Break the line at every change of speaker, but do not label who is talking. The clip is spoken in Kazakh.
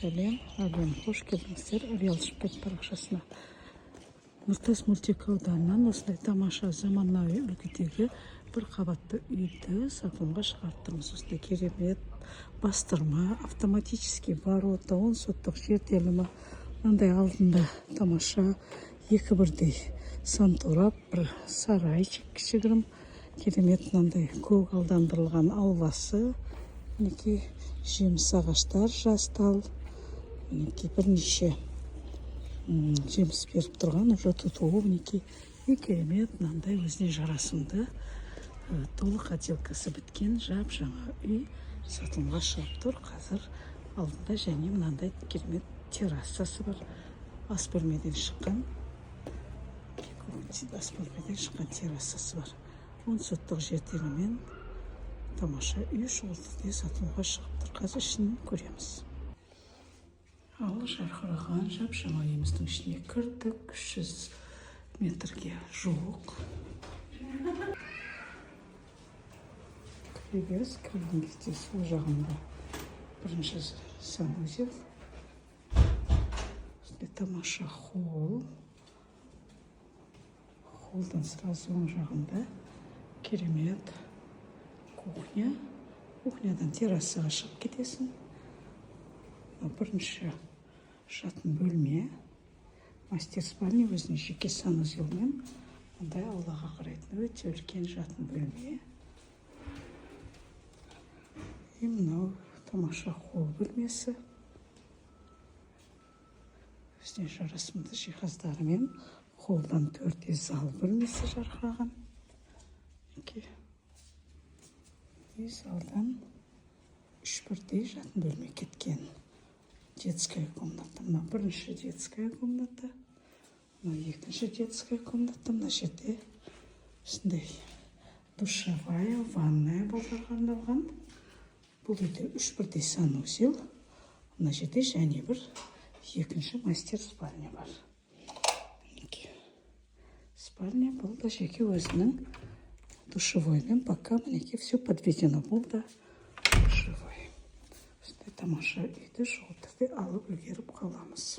сәлем, қош келдіңіздер Реалшпет парақшасына. Нұртас мөлтек ауданынан осындай тамаша заманауи үлгідегі бір қабатты үйді сатылымға шығарттыңыз. Осындай керемет бастырма, автоматический ворота, 10 соттық жер телімі, мынандай алдында тамаша екі бірдей санторап, бір сарайчик кішігірім, керемет мынандай көгалдандырылған ауласы. Мінекей жеміс ағаштар жастал, мінекей бірнеше жеміс беріп тұрған, уже тұтуы, мінекей керемет мынандай өзіне жарасымды толық отделкасы біткен жап-жаңа үй сатылымға шығып тұр. Қазір алдында және мынандай керемет террасасы бар, ас бөлмеден шыққан террасасы бар. 10 соттық жер телімімен тамаша үй шұғыл сатылымға шығып тұр. Қазір ішін көреміз. Ал жарқыраған жап-жаңа үйіміздің ішіне кірдік. 300 метрге жуық. Кіреберіс, кірген кезде сол жағында бірінші санузел. Тамаша холл. Холлдан сразу оң жағында керемет кухня. Кухнядан террасаға шығып кетесің. Бірінші жатын бөлме. Мастер спальня өзінің жеке санузелмен. Ондай аулаға қарайтын өте үлкен жатын бөлме. И мынау тамаша холл бөлмесі. Өзіне жарасымды жиһаздарымен холлдан 4 зал бөлмесі жарқыраған. И залдан 3 бірдей жатын бөлме кеткен. Детская комната. Мына бірінші детская комната. Мына екінші детская комната. Мына жерде осындай душевая, ванная болғандалған. Бұл үйде 3 бірдей санузел. Мына жерде және бір екінші мастер спальня бар. Спальня бұл да жеке өзінің душевоймен, пока мінеке все подведено бұл да душевой. Осындай тамаша үйді шұғыл түрде алып үлгеріп қаламыз.